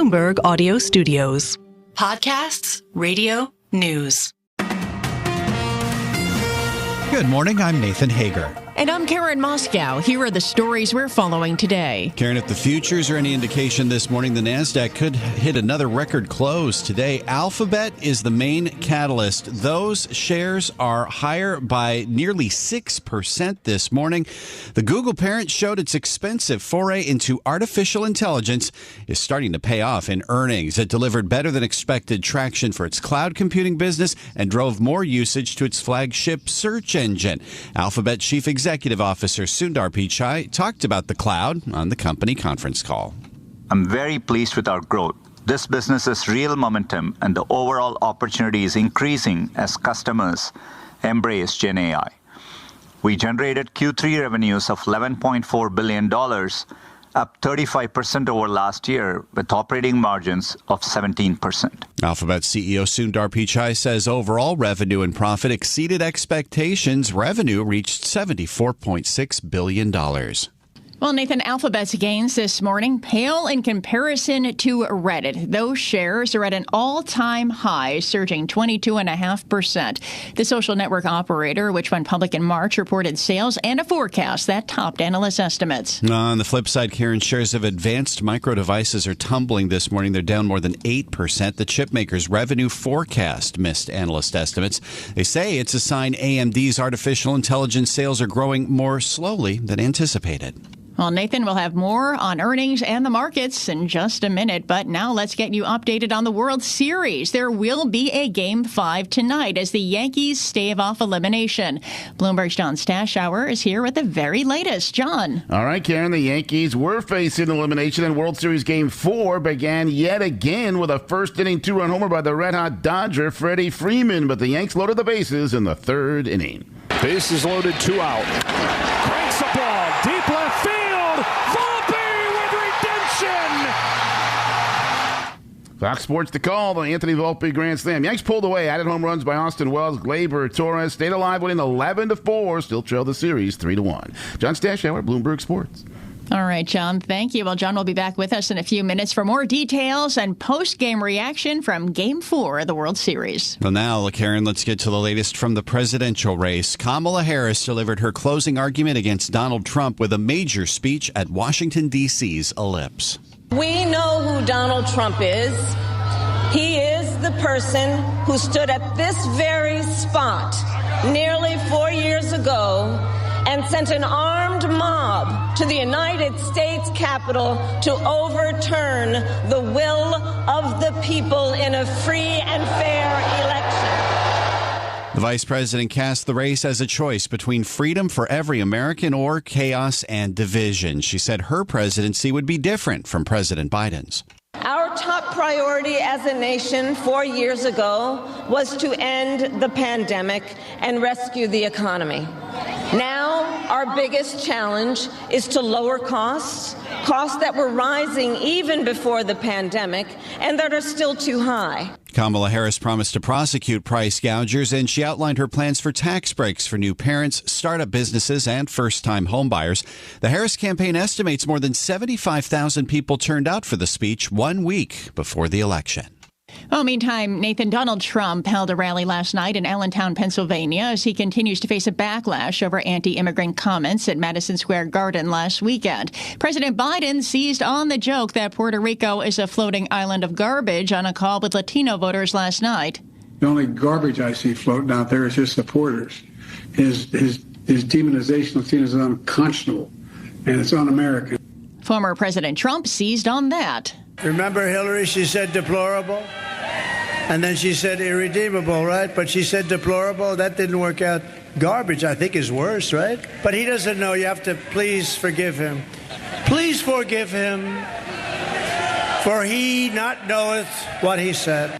Bloomberg Audio Studios. Podcasts, radio, news. Good morning, I'm Nathan Hager. And I'm Karen Moscow. Here are the stories we're following today. Karen, if the futures are any indication this morning, the NASDAQ could hit another record close today. Alphabet is the main catalyst. Those shares are higher by nearly 6% this morning. The Google parent showed its expensive foray into artificial intelligence is starting to pay off in earnings. It delivered better than expected traction for its cloud computing business and drove more usage to its flagship search engine. Alphabet Chief Executive Officer Sundar Pichai talked about the cloud on the company conference call. I'm very pleased with our growth. This business has real momentum, and the overall opportunity is increasing as customers embrace Gen AI. We generated Q3 revenues of $11.4 billion, up 35% over last year, with operating margins of 17%. Alphabet CEO Sundar Pichai says overall revenue and profit exceeded expectations. Revenue reached $74.6 billion. Well, Nathan, Alphabet's gains this morning pale in comparison to Reddit. Those shares are at an all-time high, surging 22.5%. The social network operator, which went public in March, reported sales and a forecast that topped analyst estimates. On the flip side, Karen, shares of advanced micro devices are tumbling this morning. They're down more than 8%. The chipmaker's revenue forecast missed analyst estimates. They say it's a sign AMD's artificial intelligence sales are growing more slowly than anticipated. Well, Nathan, we'll have more on earnings and the markets in just a minute. But now let's get you updated on the World Series. There will be a Game 5 tonight as the Yankees stave off elimination. Bloomberg's John Stashower is here with the very latest. John. All right, Karen, the Yankees were facing elimination, and World Series Game 4 began yet again with a first-inning two-run homer by the red-hot Dodger, Freddie Freeman. But the Yanks loaded the bases in the third inning. Bases loaded, 2 out. Cranks the ball, deep left field. Volpe with redemption. Fox Sports the call, the Anthony Volpe grand slam. Yanks pulled away, added home runs by Austin Wells, Gleyber, Torres, stayed alive, winning 11-4, still trailed the series 3-1. John Stashower, Bloomberg Sports. All right, John, thank you. Well, John will be back with us in a few minutes for more details and post-game reaction from Game 4 of the World Series. Well, now, Karen, let's get to the latest from the presidential race. Kamala Harris delivered her closing argument against Donald Trump with a major speech at Washington, D.C.'s Ellipse. We know who Donald Trump is. He is the person who stood at this very spot nearly 4 years ago and sent an armed mob to the United States Capitol to overturn the will of the people in a free and fair election. The vice president cast the race as a choice between freedom for every American or chaos and division. She said her presidency would be different from President Biden's. Our top priority as a nation 4 years ago was to end the pandemic and rescue the economy. Now, our biggest challenge is to lower costs that were rising even before the pandemic and that are still too high. Kamala Harris promised to prosecute price gougers, and she outlined her plans for tax breaks for new parents, startup businesses, and first-time homebuyers. The Harris campaign estimates more than 75,000 people turned out for the speech 1 week before the election. Well, meantime, Nathan, Donald Trump held a rally last night in Allentown, Pennsylvania, as he continues to face a backlash over anti-immigrant comments at Madison Square Garden last weekend. President Biden seized on the joke that Puerto Rico is a floating island of garbage on a call with Latino voters last night. The only garbage I see floating out there is his supporters. His demonization of Latinos is unconscionable, and it's un-American. Former President Trump seized on that. Remember Hillary? She said deplorable. And then she said irredeemable, right? But she said deplorable. That didn't work out. Garbage, I think, is worse, right? But he doesn't know. You have to please forgive him. Please forgive him, for he not knoweth what he said.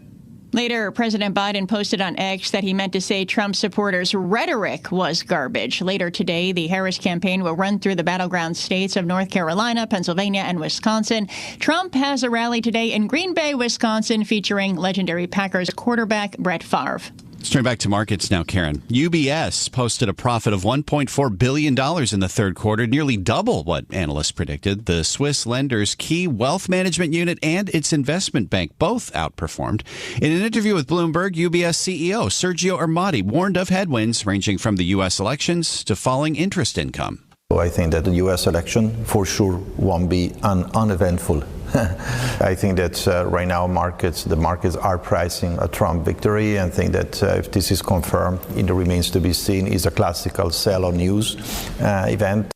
Later, President Biden posted on X that he meant to say Trump supporters' rhetoric was garbage. Later today, the Harris campaign will run through the battleground states of North Carolina, Pennsylvania, and Wisconsin. Trump has a rally today in Green Bay, Wisconsin, featuring legendary Packers quarterback Brett Favre. Let's turn back to markets now, Karen. UBS posted a profit of $1.4 billion in the third quarter, nearly double what analysts predicted. The Swiss lender's key wealth management unit and its investment bank both outperformed. In an interview with Bloomberg, UBS CEO Sergio Armati warned of headwinds ranging from the U.S. elections to falling interest income. I think that the U.S. election for sure won't be uneventful. I think that right now the markets are pricing a Trump victory, and think that if this is confirmed, it remains to be seen, is a classical sell-on news event.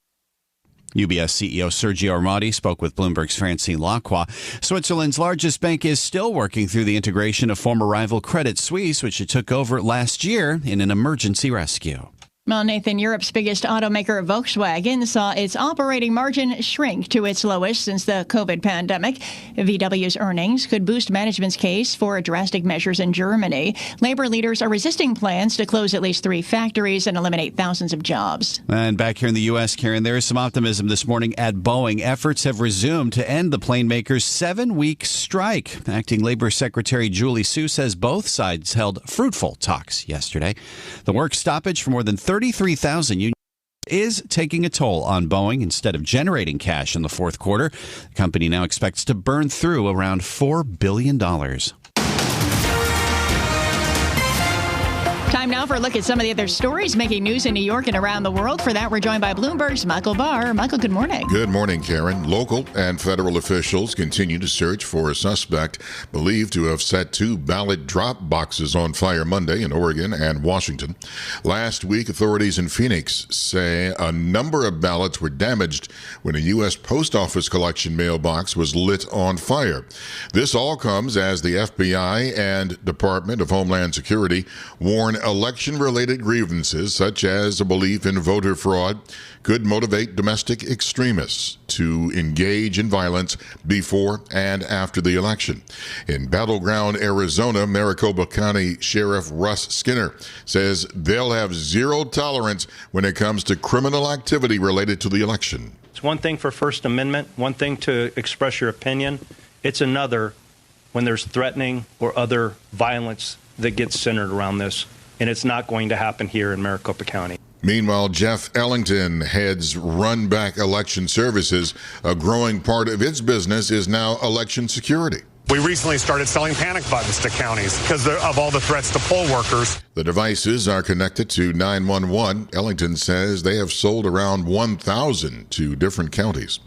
UBS CEO Sergio Armati spoke with Bloomberg's Francine Lacroix. Switzerland's largest bank is still working through the integration of former rival Credit Suisse, which it took over last year in an emergency rescue. Well, Nathan, Europe's biggest automaker, Volkswagen, saw its operating margin shrink to its lowest since the COVID pandemic. VW's earnings could boost management's case for drastic measures in Germany. Labor leaders are resisting plans to close at least 3 factories and eliminate thousands of jobs. And back here in the U.S., Karen, there is some optimism this morning at Boeing. Efforts have resumed to end the plane maker's 7-week strike. Acting Labor Secretary Julie Su says both sides held fruitful talks yesterday. The work stoppage for more than 33,000 unions is taking a toll on Boeing. Instead of generating cash in the fourth quarter, the company now expects to burn through around $4 billion. Time now for a look at some of the other stories making news in New York and around the world. For that, we're joined by Bloomberg's Michael Barr. Michael, good morning. Good morning, Karen. Local and federal officials continue to search for a suspect believed to have set 2 ballot drop boxes on fire Monday in Oregon and Washington. Last week, authorities in Phoenix say a number of ballots were damaged when a U.S. Post Office collection mailbox was lit on fire. This all comes as the FBI and Department of Homeland Security warn election-related grievances, such as a belief in voter fraud, could motivate domestic extremists to engage in violence before and after the election. In battleground Arizona, Maricopa County Sheriff Russ Skinner says they'll have zero tolerance when it comes to criminal activity related to the election. It's one thing for First Amendment, one thing to express your opinion. It's another when there's threatening or other violence that gets centered around this. And it's not going to happen here in Maricopa County. Meanwhile, Jeff Ellington heads Run Back Election Services. A growing part of its business is now election security. We recently started selling panic buttons to counties because of all the threats to poll workers. The devices are connected to 911. Ellington says they have sold around 1,000 to different counties.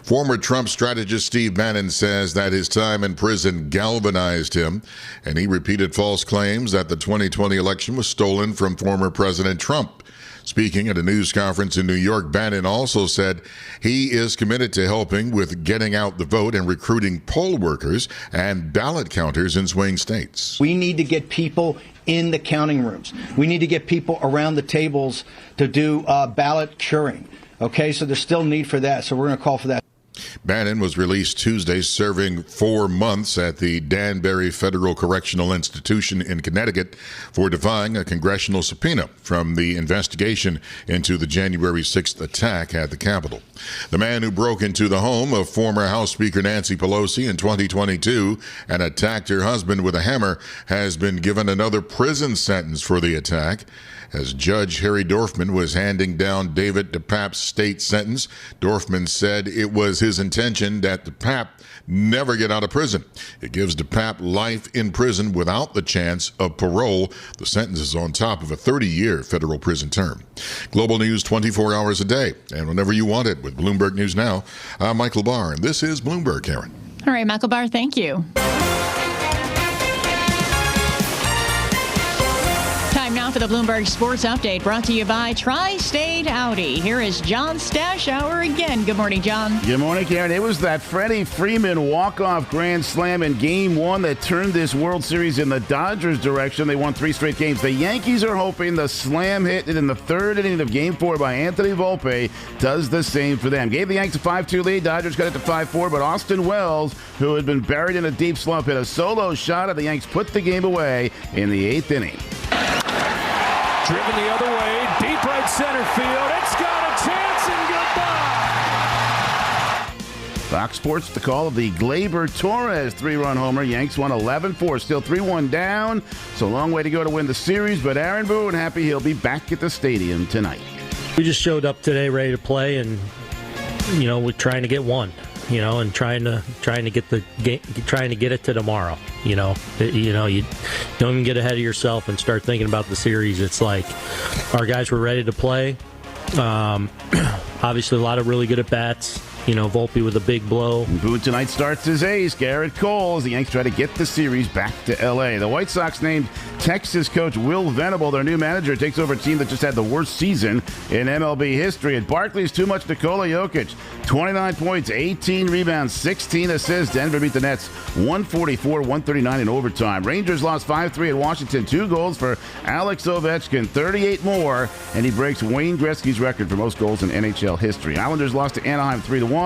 Former Trump strategist Steve Bannon says that his time in prison galvanized him, and he repeated false claims that the 2020 election was stolen from former President Trump. Speaking at a news conference in New York, Bannon also said he is committed to helping with getting out the vote and recruiting poll workers and ballot counters in swing states. We need to get people in the counting rooms. We need to get people around the tables to do ballot curing. Okay, so there's still need for that, so we're going to call for that. Bannon was released Tuesday, serving 4 months at the Danbury Federal Correctional Institution in Connecticut for defying a congressional subpoena from the investigation into the January 6th attack at the Capitol. The man who broke into the home of former House Speaker Nancy Pelosi in 2022 and attacked her husband with a hammer has been given another prison sentence for the attack. As Judge Harry Dorfman was handing down David DePape's state sentence, Dorfman said it was his intention that DePape never get out of prison. It gives DePape life in prison without the chance of parole. The sentence is on top of a 30-year federal prison term. Global news 24 hours a day, and whenever you want it with Bloomberg News Now. I'm Michael Barr, and this is Bloomberg, Karen. All right, Michael Barr, thank you. Now for the Bloomberg Sports Update, brought to you by Tri-State Audi. Here is John Stashower again. Good morning, John. Good morning, Karen. It was that Freddie Freeman walk-off grand slam in Game 1 that turned this World Series in the Dodgers' direction. They won 3 straight games. The Yankees are hoping the slam hit in the 3rd inning of Game 4 by Anthony Volpe does the same for them. Gave the Yankees a 5-2 lead. Dodgers got it to 5-4, but Austin Wells, who had been buried in a deep slump, hit a solo shot, and the Yanks put the game away in the 8th inning. Driven the other way, deep right center field. It's got a chance and goodbye. Fox Sports, the call of the Gleyber Torres 3-run homer. Yanks won 11-4, still 3-1 down. So a long way to go to win the series, but Aaron Boone happy he'll be back at the stadium tonight. We just showed up today ready to play, and we're trying to get one, and trying to get the game, trying to get it to tomorrow. You don't even get ahead of yourself and start thinking about the series. It's like our guys were ready to play. Obviously, a lot of really good at bats. Volpe with a big blow. And Boone tonight starts his ace, Garrett Cole, as the Yanks try to get the series back to L.A. The White Sox named Texas coach Will Venable their new manager. Takes over a team that just had the worst season in MLB history. At Barclays, too much Nikola Jokic. 29 points, 18 rebounds, 16 assists. Denver beat the Nets 144-139 in overtime. Rangers lost 5-3 at Washington. 2 goals for Alex Ovechkin, 38 more, and he breaks Wayne Gretzky's record for most goals in NHL history. Islanders lost to Anaheim 3-1.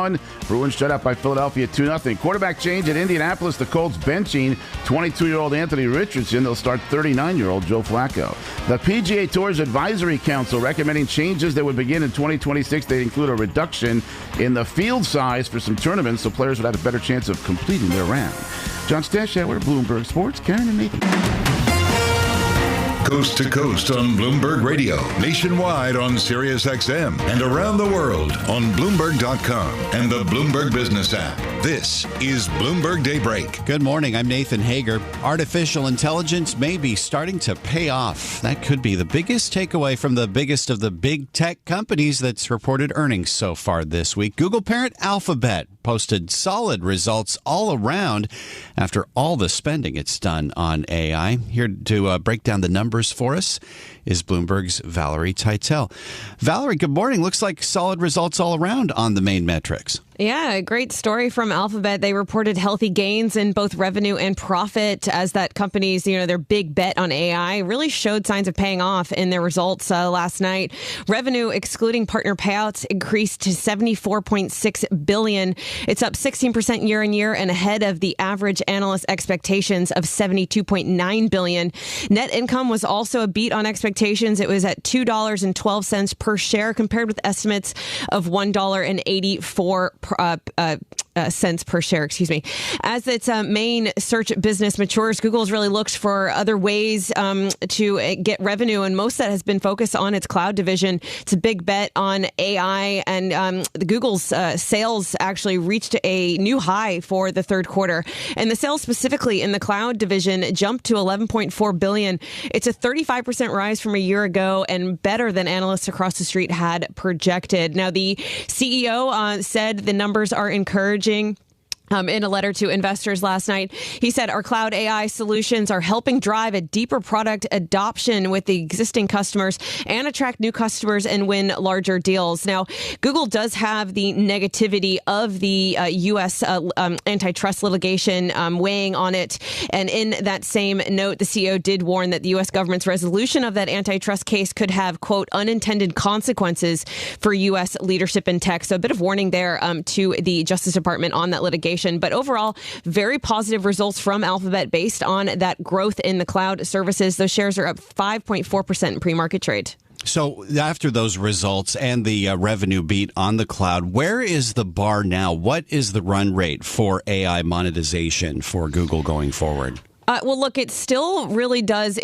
Bruins shut out by Philadelphia 2-0. Quarterback change at Indianapolis. The Colts benching 22-year-old Anthony Richardson. They'll start 39-year-old Joe Flacco. The PGA Tour's Advisory Council recommending changes that would begin in 2026. They include a reduction in the field size for some tournaments so players would have a better chance of completing their round. John Stashauer, Bloomberg Sports. Karen and Nathan. Coast to coast on Bloomberg Radio, nationwide on Sirius XM, and around the world on Bloomberg.com and the Bloomberg Business app. This is Bloomberg Daybreak. Good morning. I'm Nathan Hager. Artificial intelligence may be starting to pay off. That could be the biggest takeaway from the biggest of the big tech companies that's reported earnings so far this week. Google parent Alphabet posted solid results all around after all the spending it's done on AI. Here to break down the numbers for us is Bloomberg's Valerie Teitel. Valerie, good morning. Looks like solid results all around on the main metrics. Yeah, a great story from Alphabet. They reported healthy gains in both revenue and profit as that company's, their big bet on AI really showed signs of paying off in their results last night. Revenue, excluding partner payouts, increased to $74.6 billion. It's up 16% year on year and ahead of the average analyst expectations of $72.9 billion. Net income was also a beat on expectations. It was at $2.12 per share compared with estimates of $1.84 cents per share, As its main search business matures, Google's really looked for other ways to get revenue, and most of that has been focused on its cloud division. It's a big bet on AI, and Google's sales actually reached a new high for the third quarter. And the sales specifically in the cloud division jumped to $11.4 billion. It's a 35% rise from a year ago and better than analysts across the street had projected. Now, the CEO said the numbers are encouraging. In a letter to investors last night, he said our cloud AI solutions are helping drive a deeper product adoption with the existing customers and attract new customers and win larger deals. Now, Google does have the negativity of the U.S. Antitrust litigation weighing on it. And in that same note, the CEO did warn that the U.S. government's resolution of that antitrust case could have, quote, unintended consequences for U.S. leadership in tech. So a bit of warning there to the Justice Department on that litigation. But overall, very positive results from Alphabet based on that growth in the cloud services. Those shares are up 5.4% in pre-market trade. So after those results and the revenue beat on the cloud, where is the bar now? What is the run rate for AI monetization for Google going forward? Well, look, it still really does.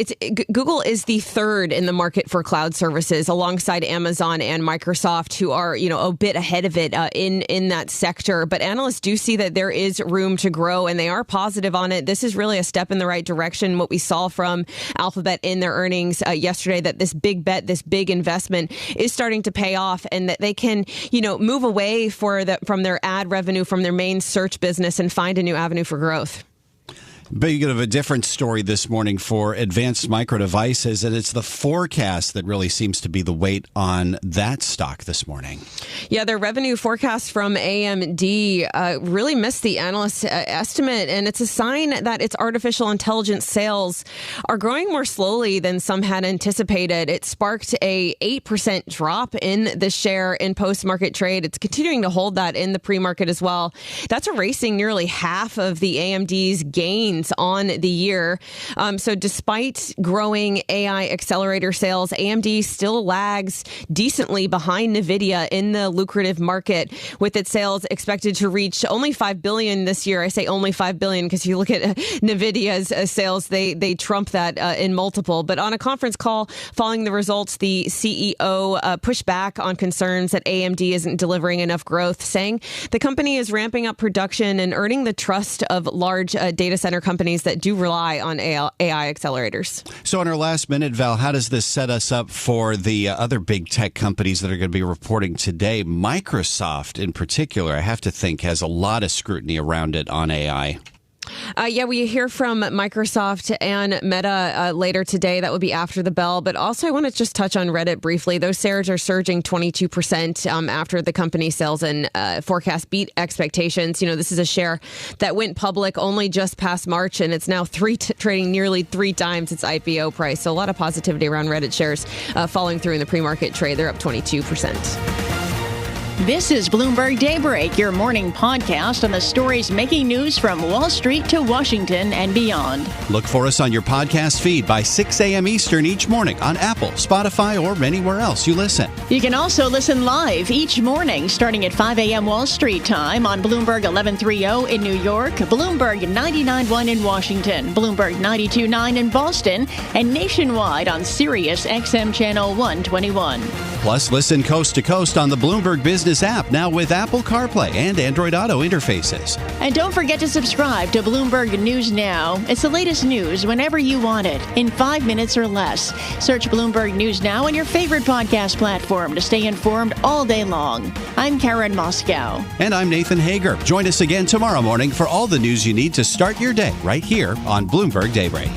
Google is the third in the market for cloud services alongside Amazon and Microsoft, who are, a bit ahead of it in that sector. But analysts do see that there is room to grow, and they are positive on it. This is really a step in the right direction. What we saw from Alphabet in their earnings yesterday, that this big bet, this big investment is starting to pay off, and that they can, move away from their ad revenue, from their main search business, and find a new avenue for growth. But you have a different story this morning for Advanced Micro Devices, and it's the forecast that really seems to be the weight on that stock this morning. Yeah, their revenue forecast from AMD really missed the analyst estimate, and it's a sign that its artificial intelligence sales are growing more slowly than some had anticipated. It sparked a 8% drop in the share in post-market trade. It's continuing to hold that in the pre-market as well. That's erasing nearly half of the AMD's gains teens on the year. So despite growing AI accelerator sales, AMD still lags decently behind NVIDIA in the lucrative market, with its sales expected to reach only $5 billion this year. I say only $5 billion because you look at NVIDIA's sales, they trump that in multiple. But on a conference call following the results, the CEO pushed back on concerns that AMD isn't delivering enough growth, saying the company is ramping up production and earning the trust of large data center companies that do rely on AI accelerators. So in our last minute, Val, how does this set us up for the other big tech companies that are going to be reporting today? Microsoft in particular, I have to think, has a lot of scrutiny around it on AI. We hear from Microsoft and Meta later today. That would be after the bell. But also, I want to just touch on Reddit briefly. Those shares are surging 22% after the company sales and forecast beat expectations. This is a share that went public only just past March, and it's now trading nearly 3 times its IPO price. So a lot of positivity around Reddit shares following through in the pre-market trade. They're up 22%. This is Bloomberg Daybreak, your morning podcast on the stories making news from Wall Street to Washington and beyond. Look for us on your podcast feed by 6 a.m. Eastern each morning on Apple, Spotify, or anywhere else you listen. You can also listen live each morning starting at 5 a.m. Wall Street time on Bloomberg 1130 in New York, Bloomberg 99.1 in Washington, Bloomberg 92.9 in Boston, and nationwide on Sirius XM Channel 121. Plus, listen coast to coast on the Bloomberg Business app, now with Apple CarPlay and Android Auto interfaces. And don't forget to subscribe to Bloomberg News Now. It's the latest news whenever you want it, in 5 minutes or less. Search Bloomberg News Now on your favorite podcast platform to stay informed all day long. I'm Karen Moscow. And I'm Nathan Hager. Join us again tomorrow morning for all the news you need to start your day right here on Bloomberg Daybreak.